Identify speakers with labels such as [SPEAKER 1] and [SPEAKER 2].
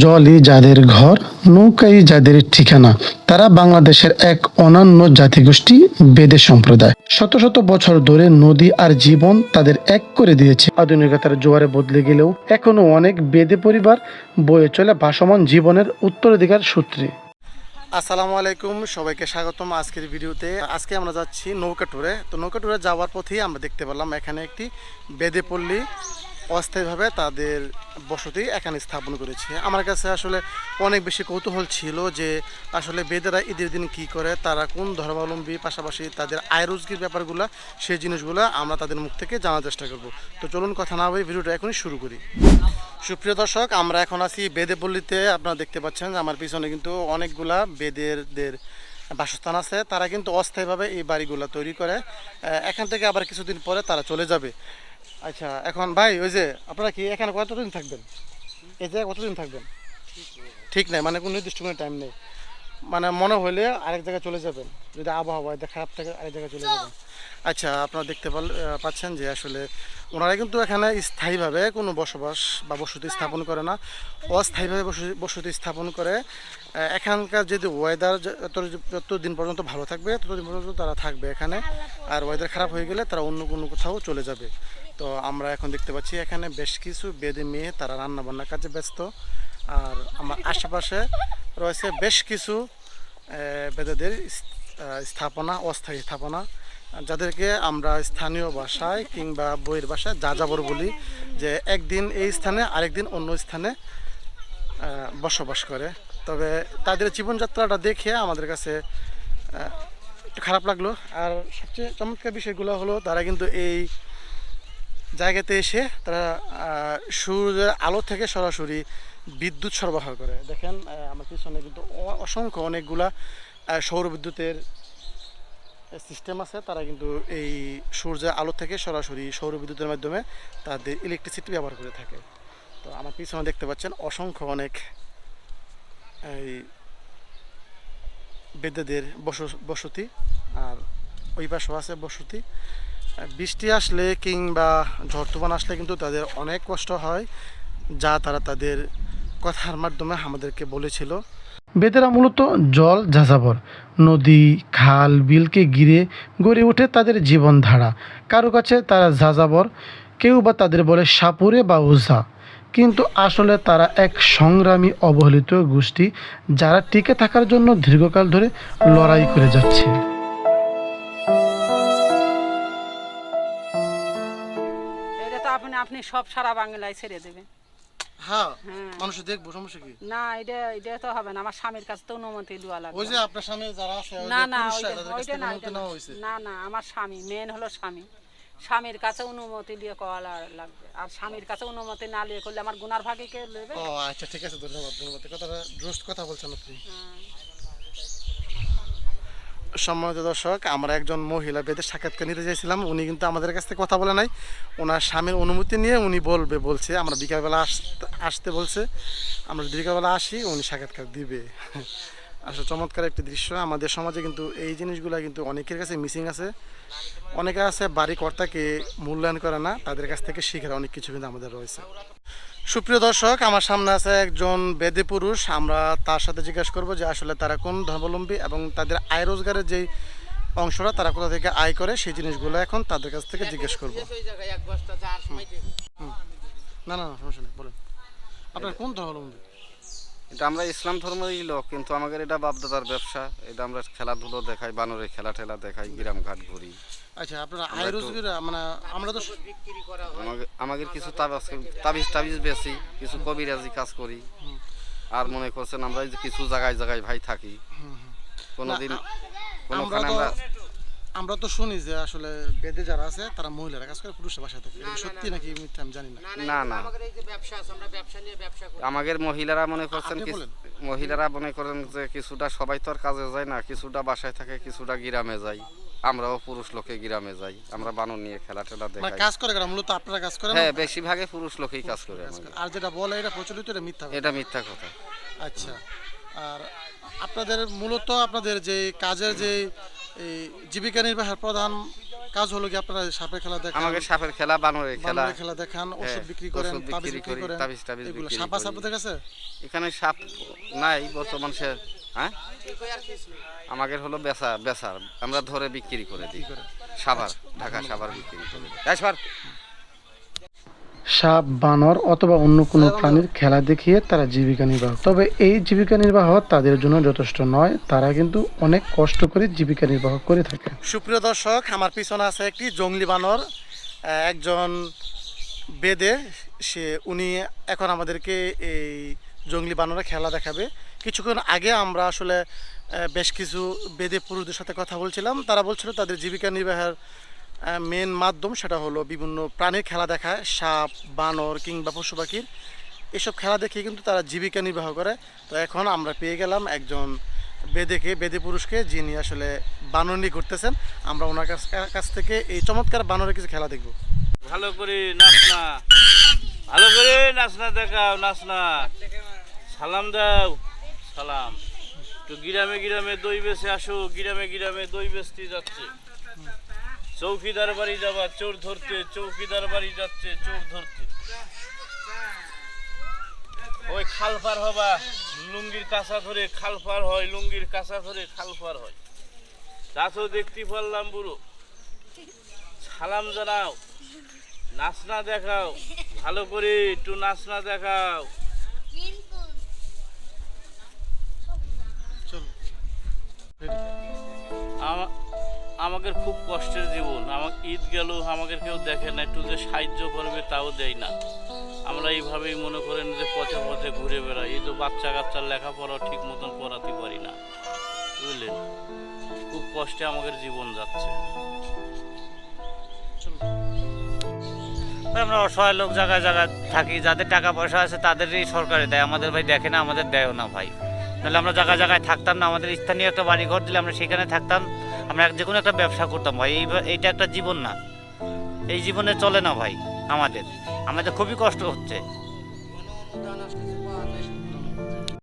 [SPEAKER 1] জলই যাদের ঘর, নৌকাই যাদের ঠিকানা, তারা বাংলাদেশের এক অনন্য জাতিগোষ্ঠী বেদে সম্প্রদায়। শত শত বছর ধরে নদী আর জীবন তাদের এক করে দিয়েছে। আধুনিকতার জোয়ারে বদলে গেলেও এখনো অনেক বেদে পরিবার বয়ে চলে ভাসমান জীবনের উত্তরাধিকার সূত্রে। আসসালামু আলাইকুম, সবাইকে স্বাগতম আজকের ভিডিওতে। আজকে আমরা যাচ্ছি নৌকা ট্যুরে। তো নৌকা ট্যুরে যাওয়ার পথেই আমরা দেখতে পেলাম এখানে একটি বেদে পল্লী অস্থায়ীভাবে তাদের বসতি এখানে স্থাপন করেছে। আমার কাছে আসলে অনেক বেশি কৌতূহল ছিল যে আসলে বেদেরা ঈদের দিন কী করে, তারা কোন ধর্মাবলম্বী, পাশাপাশি তাদের আয় রোজগার ব্যাপারগুলো, সেই জিনিসগুলো আমরা তাদের মুখ থেকে জানার চেষ্টা করব। তো চলুন কথা না বলে ভিডিওটা এখনই শুরু করি। সুপ্রিয় দর্শক, আমরা এখন আছি বেদে পল্লীতে। আপনারা দেখতে পাচ্ছেন যে আমার পিছনে কিন্তু অনেকগুলা বেদেরদের বাসস্থান আছে। তারা কিন্তু অস্থায়ীভাবে এই বাড়িগুলো তৈরি করে, এখান থেকে আবার কিছুদিন পরে তারা চলে যাবে। আচ্ছা, এখন ভাই, ওই যে আপনারা কি এখানে কতদিন থাকবেন? এই জায়গায় কতদিন থাকবেন ঠিক নাই, মানে কোনো নির্দিষ্ট কোনো টাইম নেই, মানে মনে হলে আরেক জায়গায় চলে যাবেন, যদি আবহাওয়া খারাপ থাকে আরেক জায়গায় চলে যাবেন। আচ্ছা, আপনারা দেখতে পাচ্ছেন যে আসলে ওনারা কিন্তু এখানে স্থায়ীভাবে কোনো বসবাস বা বসতি স্থাপন করে না, অস্থায়ীভাবে বসতি স্থাপন করে। এখানকার যদি ওয়েদার যতদিন পর্যন্ত ভালো থাকবে ততদিন পর্যন্ত তারা থাকবে এখানে, আর ওয়েদার খারাপ হয়ে গেলে তারা অন্য কোনো কোথাও চলে যাবে। তো আমরা এখন দেখতে পাচ্ছি এখানে বেশ কিছু বেদে মেয়ে, তারা রান্নাবান্নার কাজে ব্যস্ত। আর আমার আশেপাশে রয়েছে বেশ কিছু বেদেদের স্থাপনা, অস্থায়ী স্থাপনা, যাদেরকে আমরা স্থানীয় ভাষায় কিংবা বইয়ের ভাষায় যাযাবর বলি, যে একদিন এই স্থানে আরেকদিন অন্য স্থানে বসবাস করে। তবে তাদের জীবনযাত্রাটা দেখে আমাদের কাছে একটু খারাপ লাগলো। আর সবচেয়ে চমৎকার বিষয়গুলো হলো তারা কিন্তু এই জায়গাতে এসে তারা সূর্যের আলো থেকে সরাসরি বিদ্যুৎ সরবরাহ করে। দেখেন আমার পিছনে কিন্তু অসংখ্য অনেকগুলা সৌর বিদ্যুতের সিস্টেম আছে। তারা কিন্তু এই সূর্যের আলো থেকে সরাসরি সৌর বিদ্যুতের মাধ্যমে তাদের ইলেকট্রিসিটি ব্যবহার করে থাকে। তো আমার পিছনে দেখতে পাচ্ছেন অসংখ্য অনেক এই বেদেদের বসতি, আর ওই পাশেও আছে বসতি। বৃষ্টি আসলে কিংবা ঝড় তুফান আসলে কিন্তু তাদের অনেক কষ্ট হয়, যা তারা তাদের কথার মাধ্যমে আমাদেরকে বলেছিল। বেদেরা মূলত জল যাযাবর, নদী খাল বিলকে ঘিরে গড়ে ওঠে তাদের জীবনধারা। কারো কাছে তারা যাযাবর, কেউ বা তাদের বলে সাপুরে বা ওঝা, কিন্তু আসলে তারা এক সংগ্রামী অবহেলিত গোষ্ঠী, যারা টিকে থাকার জন্য দীর্ঘকাল ধরে লড়াই করে যাচ্ছে।
[SPEAKER 2] আপনি সব সারা বাংলায় ছেড়ে দেবেন।
[SPEAKER 1] হ্যাঁ, মানুষ দেখবো, সমস্যা কি?
[SPEAKER 2] না, এটা তো হবে না। আমার স্বামীর কাছে তো অনুমতি দেওয়া লাগবে।
[SPEAKER 1] ওই যে আপনার স্বামী যারা আছে,
[SPEAKER 2] না না, না না, আমার স্বামী মেন হলো স্বামী। স্বামীর কাছে অনুমতি দিয়ে করা লাগবে। আর স্বামীর কাছে অনুমতি না নিয়ে করলে আমার গুনার ভাগে কে নেবে?
[SPEAKER 1] ও আচ্ছা, ঠিক আছে, ধন্যবাদ ধন্যবাদ। কথাটা জোস্ট কথা বলছেন আপনি। সম্মানিত দর্শক, আমরা একজন মহিলা বেদের সাক্ষাৎকার নিতে চাইছিলাম। উনি কিন্তু আমাদের কাছ থেকে কথা বলে নাই, ওনার স্বামীর অনুমতি নিয়ে উনি বলছে আমরা বিকালবেলা আসতে বলছে। আমরা যদি বিকালবেলা আসি উনি সাক্ষাৎকার দিবে। আসলে চমৎকার একটি দৃশ্য। আমাদের সমাজে কিন্তু এই জিনিসগুলো কিন্তু অনেকের কাছে মিসিং আছে। অনেকে আছে বাড়ি কর্তাকে মূল্যায়ন করে না, তাদের কাছ থেকে শিখার অনেক কিছু কিন্তু আমাদের রয়েছে। সুপ্রিয় দর্শক, আমার সামনে আছে একজন বেদে পুরুষ। আমরা তার সাথে জিজ্ঞেস করব যে আসলে তারা কোন ধর্মাবলম্বী এবং তাদের আয় রোজগারের যেই অংশটা তারা কোথা থেকে আয় করে, সেই জিনিসগুলো এখন তাদের কাছ থেকে জিজ্ঞেস করব। না না, সমস্যা নেই, বলেন আপনার কোন ধর্মাবলম্বী?
[SPEAKER 3] এটা আমরা ইসলাম ধর্মেরই লোক, কিন্তু আমাদের এটা বাপদাদার ব্যবসা। এটা আমরা খেলাধুলো দেখাই, বানরের খেলা টেলা দেখাই, গ্রাম ঘাট ঘুরি।
[SPEAKER 1] আচ্ছা, আপনারা আয় রোজগার, মানে আমরা তো
[SPEAKER 3] আমাদের কিছু তাবিজ বেশি, কিছু কবিরাজি কাজ করি। আর মনে করছেন আমরা যে কিছু জায়গায় জায়গায় ভাই থাকি, কোনোদিন কোনোখানে
[SPEAKER 1] আমরা তো শুনি যে আসলে বেদে যারা আছে তারা মহিলারা কাজ করে, পুরুষরা বাসায় থাকে। সত্যি নাকি মিথ্যা আমি জানি না।
[SPEAKER 3] না না, আমাদের মহিলারা মনে করছেন মহিলারা মনে করেন যে কিছুটা সবাই তো আর কাজে যায় না, কিছুটা বাসায় থাকে, কিছুটা গ্রামে যায়। আমরাও পুরুষ লোকে গ্রামে যাই, আমরা বানর নিয়ে খেলা টেলা দেখাই।
[SPEAKER 1] কাজ করে মূলত আপনারা কাজ করেন?
[SPEAKER 3] হ্যাঁ, বেশিরভাগে পুরুষ লোকেই কাজ করে।
[SPEAKER 1] আর যেটা বলে এটা প্রচলিত, এটা মিথ্যা,
[SPEAKER 3] এটা মিথ্যা কথা।
[SPEAKER 1] আচ্ছা, আর আপনাদের মূলত আপনাদের যে কাজের যে এই জীবিকা নির্বাহের প্রধান কাজ হলো কি আপনারা সাপের খেলা দেখান,
[SPEAKER 3] আমাকে সাপের খেলা, বানরের খেলা,
[SPEAKER 1] বানরের খেলা দেখান, ওষুধ বিক্রি করেন,
[SPEAKER 3] ওষুধ
[SPEAKER 1] তাবিজ
[SPEAKER 3] বিক্রি
[SPEAKER 1] বিক্রি
[SPEAKER 3] করি,
[SPEAKER 1] করেন,
[SPEAKER 3] তাবিজ টাবিজ
[SPEAKER 1] এগুলো
[SPEAKER 3] বিক্রি
[SPEAKER 1] সাপ আছে
[SPEAKER 3] করি।
[SPEAKER 1] আপনাদের কাছে?
[SPEAKER 3] এখানে সাপ নাই বর্তমান সে, হ্যাঁ আমাদের হলো বেচার, আমরা ধরে বিক্রি করে দিই, সাভার, ঢাকা সাভার বিক্রি করে দিই। সাভার
[SPEAKER 1] সাপ, বানর অথবা অন্য কোনো প্রাণীর খেলা দেখিয়ে তারা জীবিকা নির্বাহ, তবে এই জীবিকা নির্বাহ তাদের জন্য যথেষ্ট নয়, তারা কিন্তু অনেক কষ্ট করে জীবিকা নির্বাহ করে থাকে। সুপ্রিয় দর্শক, আমার পিছনে আছে একটি জংলি বানর, একজন বেদে, উনি এখন আমাদেরকে এই জংলি বানরের খেলা দেখাবে। কিছুক্ষণ আগে আমরা আসলে বেশ কিছু বেদে পুরুষদের সাথে কথা বলছিলাম, তারা বলছিল তাদের জীবিকা নির্বাহের মেন মাধ্যম সেটা হলো বিভিন্ন প্রাণীর খেলা দেখায়, সাপ, বানর কিংবা পশু পাখির, এসব খেলা দেখে কিন্তু তারা জীবিকা নির্বাহ করে। তো এখন আমরা পেয়ে গেলাম একজন বেদে পুরুষকে, যিনি আসলে বানর নিয়ে ঘুরতেছেন। আমরা ওনার কাছ থেকে এই চমৎকার বানরের কিছু খেলা দেখব।
[SPEAKER 4] ভালো করে নাচ না, ভালো করে নাচ না দেখাও, নাচ না, সালাম দাও, সালাম। তো গ্রামে গ্রামে দই বেচে আসো, গ্রামে গ্রামে দই বেচতে যাচ্ছে। চৌকিদার বাড়ি যাবা চোর ধরতে, চৌকিদার বাড়ি যাচ্ছে চোর ধরতে। ওই খাল পার হবা, লুঙ্গির কাঁচা ধরে খাল পার হয়, লুঙ্গির কাঁচা ধরে খাল পার হয়। তা তো দেখতে পারলাম বুড়ো, সালাম জানাও, নাচ না দেখাও, ভালো করে একটু নাচ না দেখাও। আমাদের খুব কষ্টের জীবন, আমার ঈদ গেল, আমাদের কেউ দেখে না, একটু যে সাহায্য করবে তাও দেয় না। আমরা এইভাবেই মনে করেন যে পথে পথে ঘুরে বেড়াই। এই তো বাচ্চা কাচ্চার লেখাপড়া ঠিক মতন পড়াতে পারি না, বুঝলেন, খুব কষ্টে আমাদের জীবন যাচ্ছে।
[SPEAKER 5] আমরা অসহায় লোক জায়গায় জায়গায় থাকি, যাদের টাকা পয়সা আছে তাদেরই সরকারে দেয়, আমাদের ভাই দেখে না, আমাদের দেয়ও না ভাই। নাহলে আমরা জায়গায় জায়গায় থাকতাম না, আমাদের স্থানীয় একটা বাড়ি ঘর দিলে আমরা সেখানে থাকতাম, আমরা যে কোনো একটা ব্যবসা করতাম ভাই। এইটা একটা জীবন না, এই জীবনে চলে না ভাই, আমাদের খুবই কষ্ট হচ্ছে।